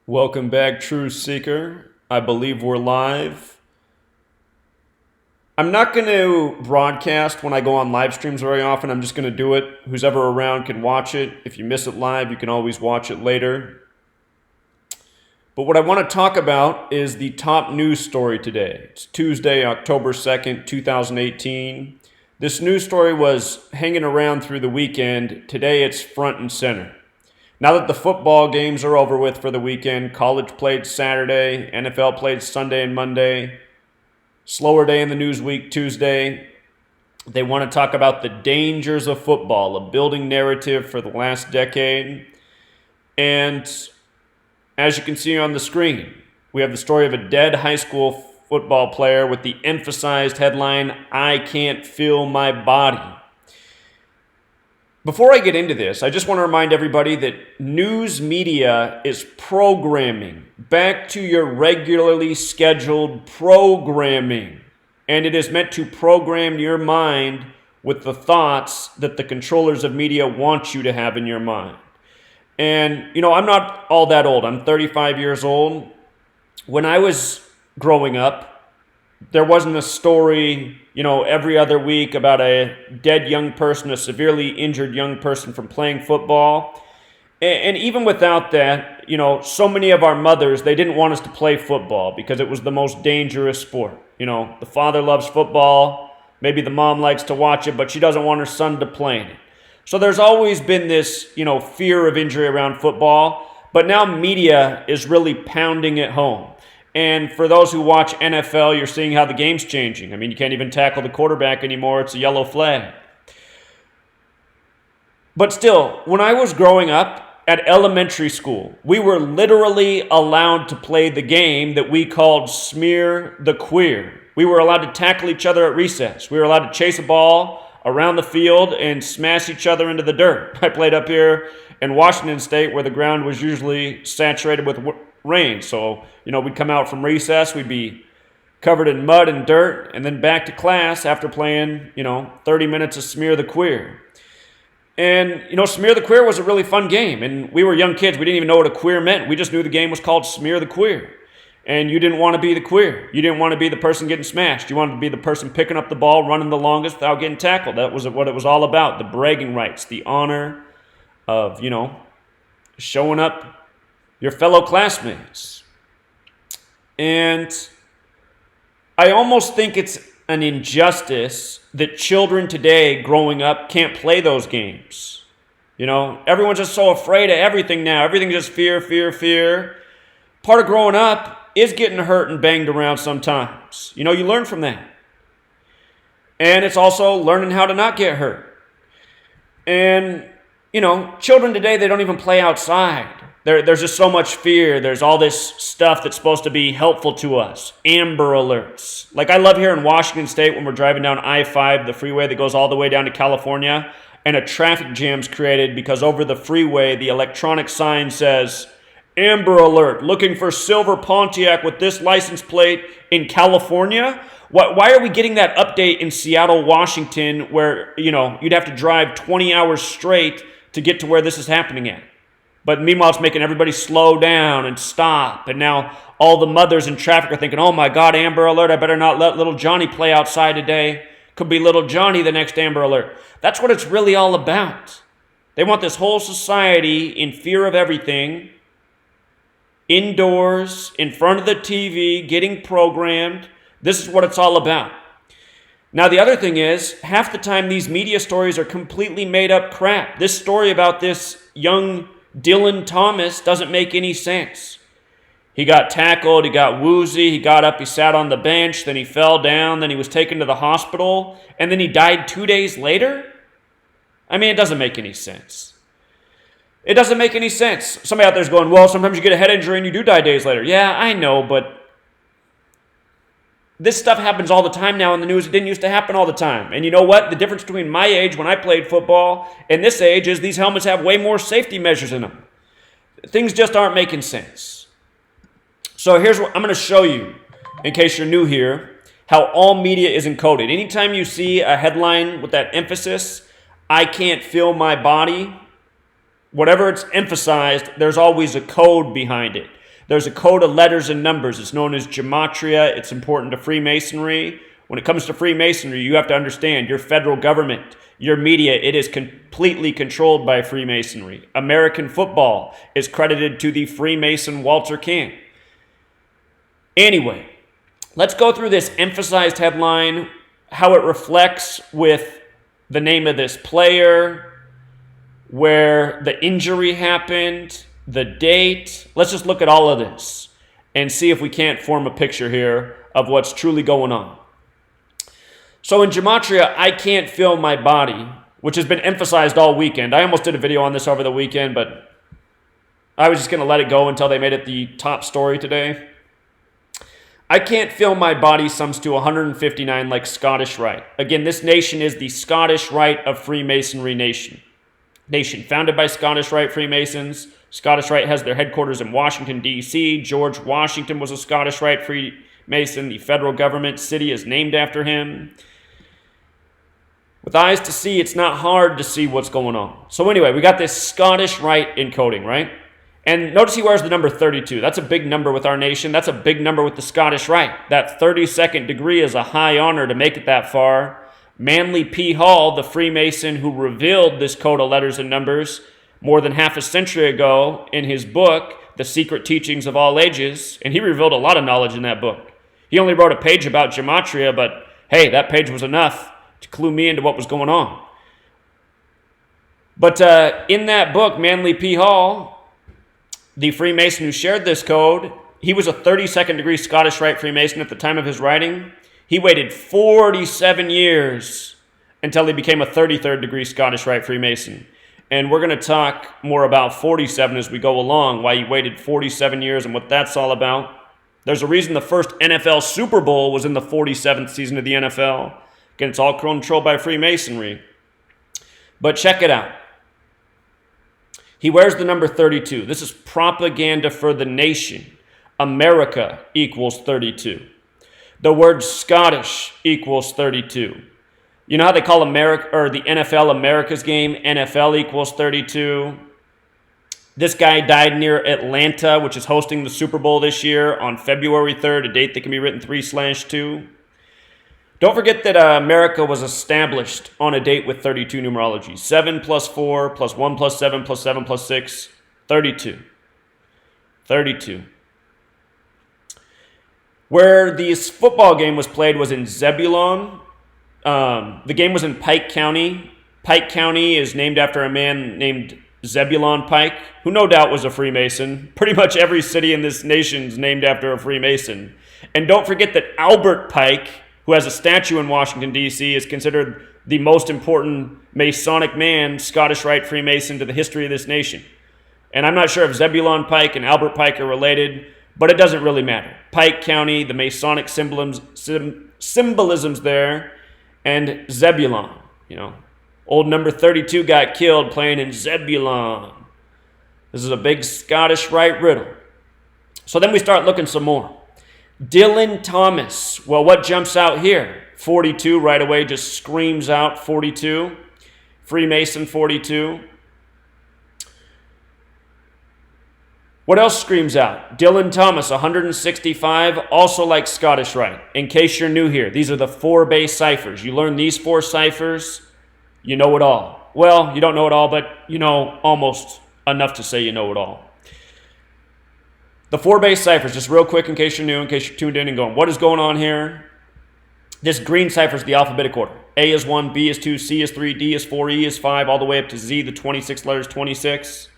Welcome back, True Seeker. I believe we're live. I'm not going to broadcast when I go on live streams very often. I'm just going to do it. Who's ever around can watch it. If you miss it live, you can always watch it later. But what I want to talk about is the top news story today. It's Tuesday, October 2nd, 2018. This news story was hanging around through the weekend. Today it's front and center. Now that the football games are over with for the weekend, college played Saturday, NFL played Sunday and Monday, slower day in the news week Tuesday. They want to talk about the dangers of football, a building narrative for the last decade. And as you can see on the screen, we have the story of a dead high school football player with the emphasized headline, "I can't feel my body." Before I get into this, I just want to remind everybody that news media is programming. Back to your regularly scheduled programming. And it is meant to program your mind with the thoughts that the controllers of media want you to have in your mind. And, I'm not all that old. I'm 35 years old. When I was growing up, there wasn't a story, every other week about a dead young person, a severely injured young person from playing football. And even without that, so many of our mothers, they didn't want us to play football because it was the most dangerous sport. The father loves football. Maybe the mom likes to watch it, but she doesn't want her son to play in it. So there's always been this, fear of injury around football. But now media is really pounding it home. And for those who watch NFL, you're seeing how the game's changing. I mean, you can't even tackle the quarterback anymore. It's a yellow flag. But still, when I was growing up at elementary school, we were literally allowed to play the game that we called Smear the Queer. We were allowed to tackle each other at recess. We were allowed to chase a ball around the field and smash each other into the dirt. I played up here in Washington State where the ground was usually saturated with rain. So, we'd come out from recess, we'd be covered in mud and dirt, and then back to class after playing, 30 minutes of Smear the Queer. And, Smear the Queer was a really fun game. And we were young kids. We didn't even know what a queer meant. We just knew the game was called Smear the Queer. And you didn't want to be the queer. You didn't want to be the person getting smashed. You wanted to be the person picking up the ball, running the longest without getting tackled. That was what it was all about. The bragging rights, the honor of, showing up your fellow classmates. And I almost think it's an injustice that children today growing up can't play those games. Everyone's just so afraid of everything now. Everything's just fear, fear, fear. Part of growing up is getting hurt and banged around sometimes. You learn from that. And it's also learning how to not get hurt. And, children today, they don't even play outside. There's just so much fear. There's all this stuff that's supposed to be helpful to us. Amber alerts. Like I love here in Washington State when we're driving down I-5, the freeway that goes all the way down to California, and a traffic jam's created because over the freeway, the electronic sign says, Amber alert, looking for silver Pontiac with this license plate in California? Why are we getting that update in Seattle, Washington, where, you'd have to drive 20 hours straight to get to where this is happening at? But meanwhile, it's making everybody slow down and stop. And now all the mothers in traffic are thinking, oh my God, Amber Alert, I better not let little Johnny play outside today. Could be little Johnny the next Amber Alert. That's what it's really all about. They want this whole society in fear of everything, indoors, in front of the TV, getting programmed. This is what it's all about. Now, the other thing is, half the time these media stories are completely made up crap. This story about this young Dylan Thomas doesn't make any sense. He got tackled, he got woozy, he got up, he sat on the bench, then he fell down, then he was taken to the hospital, and then he died 2 days later? I mean, it doesn't make any sense. It doesn't make any sense. Somebody out there's going, well, sometimes you get a head injury and you do die days later. Yeah, I know, but this stuff happens all the time now in the news. It didn't used to happen all the time. And you know what? The difference between my age when I played football and this age is these helmets have way more safety measures in them. Things just aren't making sense. So here's what I'm going to show you, in case you're new here, how all media is encoded. Anytime you see a headline with that emphasis, I can't feel my body, whatever it's emphasized, there's always a code behind it. There's a code of letters and numbers. It's known as gematria. It's important to Freemasonry. When it comes to Freemasonry, you have to understand your federal government, your media, it is completely controlled by Freemasonry. American football is credited to the Freemason Walter Camp. Anyway, let's go through this emphasized headline, how it reflects with the name of this player, where the injury happened, the date. Let's just look at all of this and see if we can't form a picture here of what's truly going on. So in gematria, I can't feel my body, which has been emphasized all weekend. I almost did a video on this over the weekend, but I was just going to let it go until they made it the top story today. I can't feel my body sums to 159 like Scottish Rite. Again, this nation is the Scottish Rite of Freemasonry nation. Founded by Scottish Rite Freemasons. Scottish Rite has their headquarters in Washington, D.C. George Washington was a Scottish Rite Freemason. The federal government city is named after him. With eyes to see, it's not hard to see what's going on. So anyway, we got this Scottish Rite encoding, right? And notice he wears the number 32. That's a big number with our nation. That's a big number with the Scottish Rite. That 32nd degree is a high honor to make it that far. Manly P. Hall, the Freemason who revealed this code of letters and numbers more than half a century ago in his book, The Secret Teachings of All Ages, and he revealed a lot of knowledge in that book. He only wrote a page about gematria, but hey, that page was enough to clue me into what was going on. But in that book, Manly P. Hall, the Freemason who shared this code, he was a 32nd degree Scottish Rite Freemason at the time of his writing. He waited 47 years until he became a 33rd degree Scottish Rite Freemason. And we're going to talk more about 47 as we go along, why he waited 47 years and what that's all about. There's a reason the first NFL Super Bowl was in the 47th season of the NFL. Again, it's all controlled by Freemasonry. But check it out. He wears the number 32. This is propaganda for the nation. America equals 32. The word Scottish equals 32. You know how they call America or the NFL America's game? NFL equals 32. This guy died near Atlanta, which is hosting the Super Bowl this year on February 3rd, a date that can be written 3/2. Don't forget that America was established on a date with 32 numerology. 7 plus 4 plus 1 plus 7 plus 7 plus 6, 32. 32. Where this football game was played was in Zebulon. The game was in Pike County. Pike County is named after a man named Zebulon Pike, who no doubt was a Freemason. Pretty much every city in this nation is named after a Freemason. And don't forget that Albert Pike, who has a statue in Washington, D.C., is considered the most important Masonic man, Scottish Rite Freemason, to the history of this nation. And I'm not sure if Zebulon Pike and Albert Pike are related, but it doesn't really matter. Pike County, the Masonic symbolisms there, and Zebulon, Old number 32 got killed playing in Zebulon. This is a big Scottish Rite riddle. So then we start looking some more. Dylan Thomas. Well, what jumps out here? 42 right away just screams out 42. Freemason 42. What else screams out? Dylan Thomas, 165, also like Scottish Rite. In case you're new here, these are the 4 base ciphers. You learn these 4 ciphers, you know it all. Well, you don't know it all, but you know almost enough to say you know it all. The 4 base ciphers, just real quick in case you're new, in case you're tuned in and going, what is going on here? This green cipher is the alphabetic order. A is 1, B is 2, C is 3, D is 4, E is 5, all the way up to Z, the 26 letters, 26.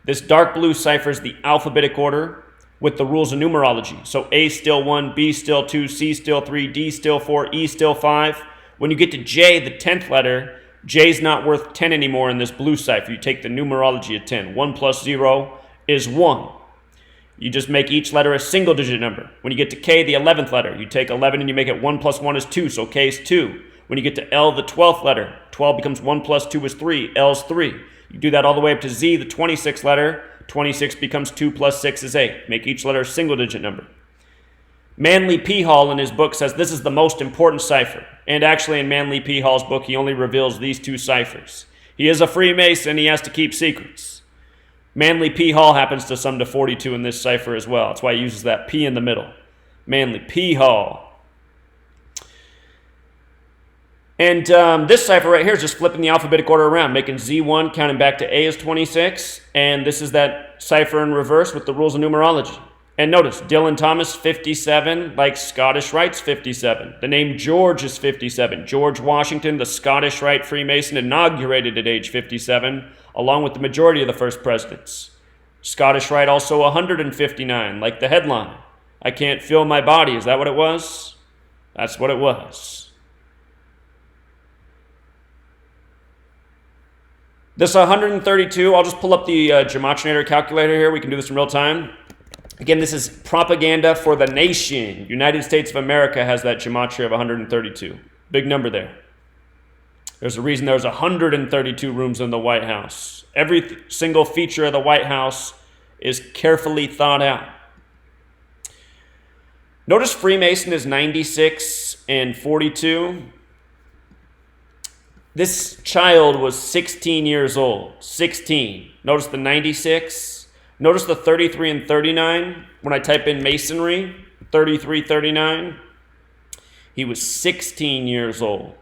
This dark blue cipher is the alphabetic order with the rules of numerology. So A still 1, B still 2, C still 3, D still 4, E still 5. When you get to J, the 10th letter, J is not worth 10 anymore in this blue cipher. You take the numerology of 10. 1 plus 0 is 1. You just make each letter a single digit number. When you get to K, the 11th letter, you take 11 and you make it 1 plus 1 is 2, so K is 2. When you get to L, the 12th letter, 12 becomes 1 plus 2 is 3, L is 3. You do that all the way up to Z, the 26th letter, 26 becomes 2 plus 6 is 8. Make each letter a single digit number. Manly P. Hall in his book says this is the most important cipher. And actually in Manly P. Hall's book, he only reveals these 2 ciphers. He is a Freemason, he has to keep secrets. Manly P. Hall happens to sum to 42 in this cipher as well. That's why he uses that P in the middle. Manly P. Hall. And this cipher right here is just flipping the alphabetic order around, making Z1, counting back to A is 26. And this is that cipher in reverse with the rules of numerology. And notice, Dylan Thomas, 57, like Scottish Rite's 57. The name George is 57. George Washington, the Scottish Rite Freemason, inaugurated at age 57, along with the majority of the first presidents. Scottish Rite also 159, like the headline. I can't feel my body. Is that what it was? That's what it was. This 132, I'll just pull up the Gematrinator calculator here. We can do this in real time. Again, this is propaganda for the nation. United States of America has that gematria of 132. Big number there. There's a reason there's 132 rooms in the White House. Every single feature of the White House is carefully thought out. Notice Freemason is 96 and 42. This child was 16 years old. 16. Notice the 96. Notice the 33 and 39. When I type in Masonry, 33, 39. He was 16 years old.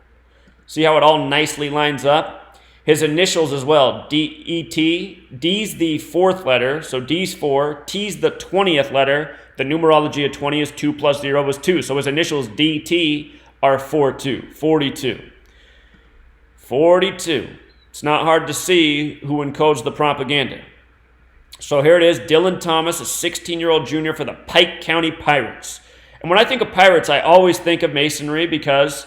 See how it all nicely lines up? His initials as well, D-E-T. D's the fourth letter, so D's 4. T's the 20th letter. The numerology of 20 is 2 plus 0 is 2. So his initials, D-T, are 4-2, 42. 42. It's not hard to see who encodes the propaganda. So here it is, Dylan Thomas, a 16-year-old junior for the Pike County Pirates. And when I think of pirates, I always think of Masonry because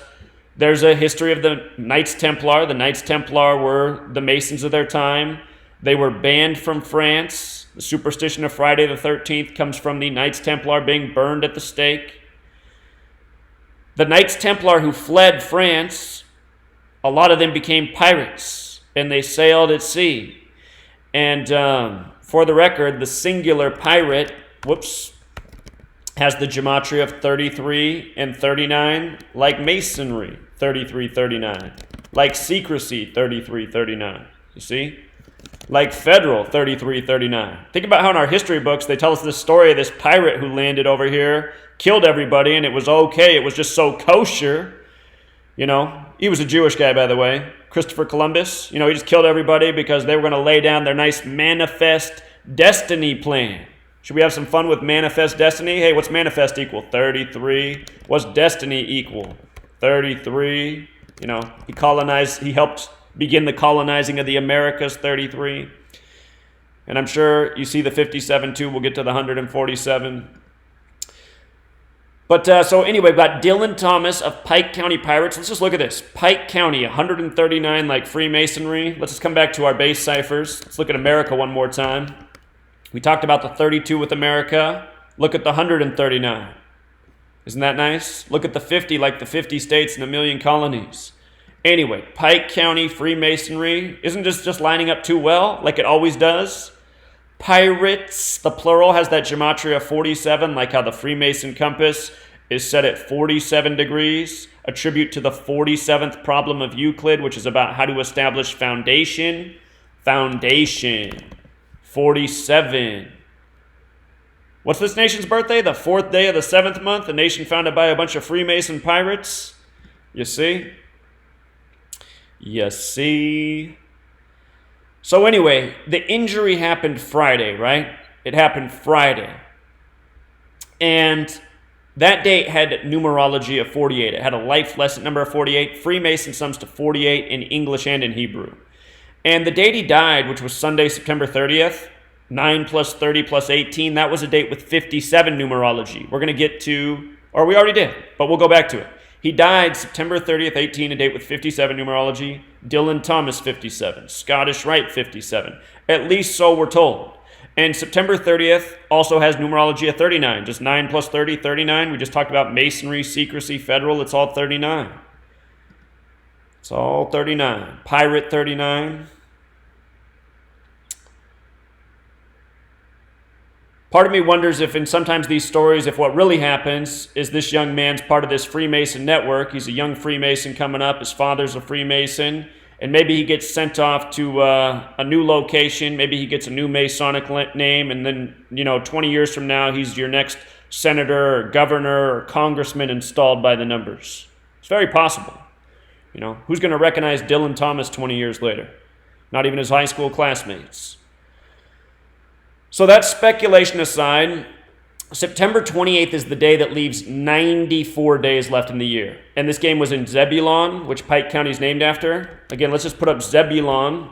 there's a history of the Knights Templar. The Knights Templar were the Masons of their time. They were banned from France. The superstition of Friday the 13th comes from the Knights Templar being burned at the stake. The Knights Templar who fled France, a lot of them became pirates, and they sailed at sea. And for the record, the singular pirate, has the gematria of 33 and 39, like Masonry, 33, 39, like secrecy, 33, 39. You see? Like federal, 33, 39. Think about how in our history books they tell us this story of this pirate who landed over here, killed everybody, and it was okay. It was just so kosher. You know, he was a Jewish guy, by the way. Christopher Columbus, he just killed everybody because they were going to lay down their nice manifest destiny plan. Should we have some fun with manifest destiny? Hey, what's manifest equal? 33. What's destiny equal? 33. He helped begin the colonizing of the Americas, 33. And I'm sure you see the 57 too. We'll get to the 147. But so anyway, we've got Dylan Thomas of Pike County Pirates. Let's just look at this. Pike County, 139 like Freemasonry. Let's just come back to our base ciphers. Let's look at America one more time. We talked about the 32 with America. Look at the 139. Isn't that nice? Look at the 50 like the 50 states and a million colonies. Anyway, Pike County Freemasonry. Isn't this just lining up too well like it always does? Pirates, the plural, has that gematria of 47, like how the Freemason compass is set at 47 degrees, a tribute to the 47th problem of Euclid, which is about how to establish foundation. Foundation. 47. What's this nation's birthday? The 4th day of the 7th month, a nation founded by a bunch of Freemason pirates. You see? You see? So anyway, the injury happened Friday, right? It happened Friday. And that date had numerology of 48. It had a life lesson number of 48. Freemason sums to 48 in English and in Hebrew. And the date he died, which was Sunday, September 30th, 9 plus 30 plus 18, that was a date with 57 numerology. We're going to get to, or we already did, but we'll go back to it. He died September 30th, 18, a date with 57 numerology. Dylan Thomas, 57. Scottish Rite, 57. At least so we're told. And September 30th also has numerology of 39. Just 9 plus 30, 39. We just talked about Masonry, secrecy, federal. It's all 39. It's all 39. Pirate, 39. Part of me wonders if in sometimes these stories, if what really happens is this young man's part of this Freemason network. He's a young Freemason coming up. His father's a Freemason. and maybe he gets sent off to a new location. Maybe he gets a new Masonic name, and then, 20 years from now, he's your next senator or governor or congressman installed by the numbers. It's very possible. Who's going to recognize Dylan Thomas 20 years later? Not even his high school classmates. So that speculation aside, September 28th is the day that leaves 94 days left in the year. And this game was in Zebulon, which Pike County is named after. Again, let's just put up Zebulon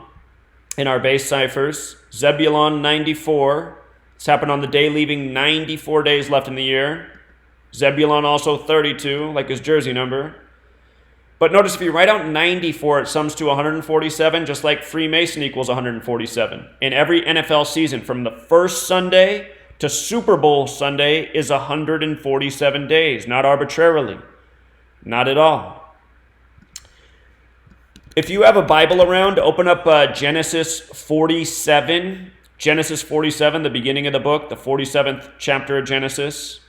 in our base ciphers. Zebulon 94. This happened on the day leaving 94 days left in the year. Zebulon also 32, like his jersey number. But notice if you write out 94, it sums to 147, just like Freemason equals 147. In every NFL season, from the first Sunday to Super Bowl Sunday is 147 days, not arbitrarily, not at all. If you have a Bible around, open up Genesis 47. Genesis 47, the beginning of the book, the 47th chapter of Genesis.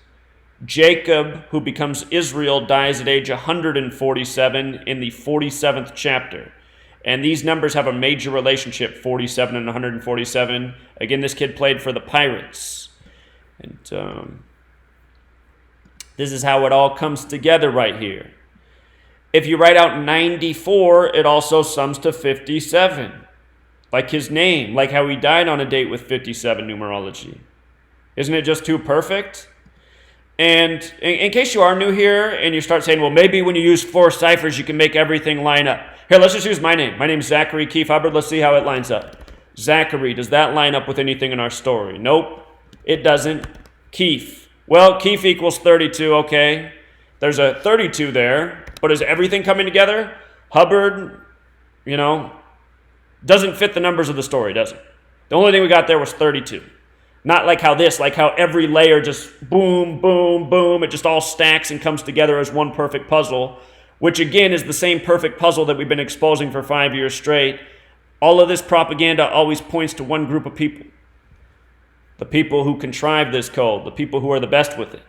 Jacob, who becomes Israel, dies at age 147 in the 47th chapter. And these numbers have a major relationship, 47 and 147. Again, this kid played for the Pirates. And this is how it all comes together right here. If you write out 94, it also sums to 57. Like his name, like how he died on a date with 57 numerology. Isn't it just too perfect? And in case you are new here and you start saying, well, maybe when you use 4 ciphers, you can make everything line up. Here, let's just use my name. My name's Zachary Keefe Hubbard. Let's see how it lines up. Zachary, does that line up with anything in our story? Nope, it doesn't. Keefe. Well, Keefe equals 32, okay. There's a 32 there, but is everything coming together? Hubbard, doesn't fit the numbers of the story, does it? The only thing we got there was 32. Not like how every layer just boom, boom, boom, it just all stacks and comes together as one perfect puzzle, which again is the same perfect puzzle that we've been exposing for 5 years straight. All of this propaganda always points to one group of people. The people who contrive this code, the people who are the best with it.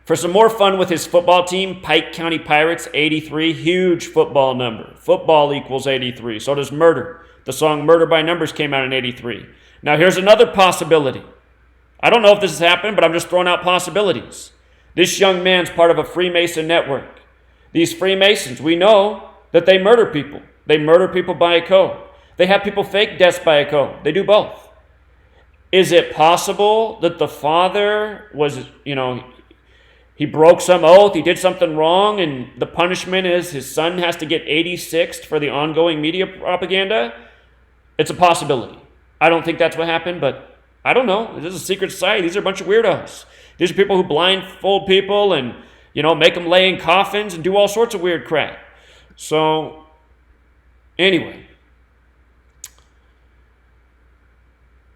For some more fun with his football team, Pike County Pirates, 83, huge football number. Football equals 83. So does murder. The song Murder by Numbers came out in 83. Now here's another possibility. I don't know if this has happened, but I'm just throwing out possibilities. This young man's part of a Freemason network. These Freemasons, we know that they murder people. They murder people by a code. They have people fake deaths by a code. They do both. Is it possible that the father was, he broke some oath, he did something wrong, and the punishment is his son has to get 86th for the ongoing media propaganda? It's a possibility. I don't think that's what happened, but I don't know. This is a secret society. These are a bunch of weirdos. These are people who blindfold people and, make them lay in coffins and do all sorts of weird crap. So, anyway.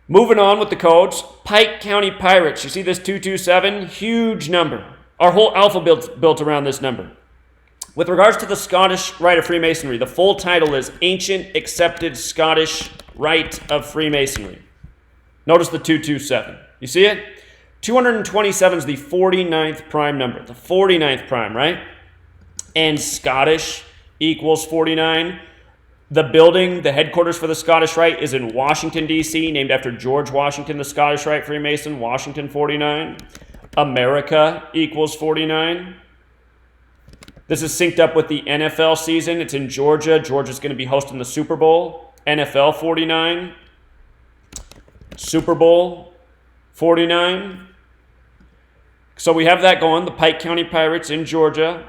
Moving on with the codes. Pike County Pirates. You see this 227? Huge number. Our whole alphabet's built around this number. With regards to the Scottish Rite of Freemasonry, the full title is Ancient Accepted Scottish Rite of Freemasonry. Notice the 227. You see it? 227 is the 49th prime number. The 49th prime, right? And Scottish equals 49. The building, the headquarters for the Scottish Rite is in Washington, D.C., named after George Washington, the Scottish Rite Freemason, Washington 49. America equals 49. This is synced up with the NFL season. It's in Georgia. Georgia's going to be hosting the Super Bowl. NFL 49. Super Bowl 49. So we have that going. The Pike County Pirates in Georgia.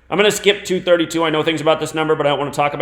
I'm going to skip 232. I know things about this number, but I don't want to talk about it.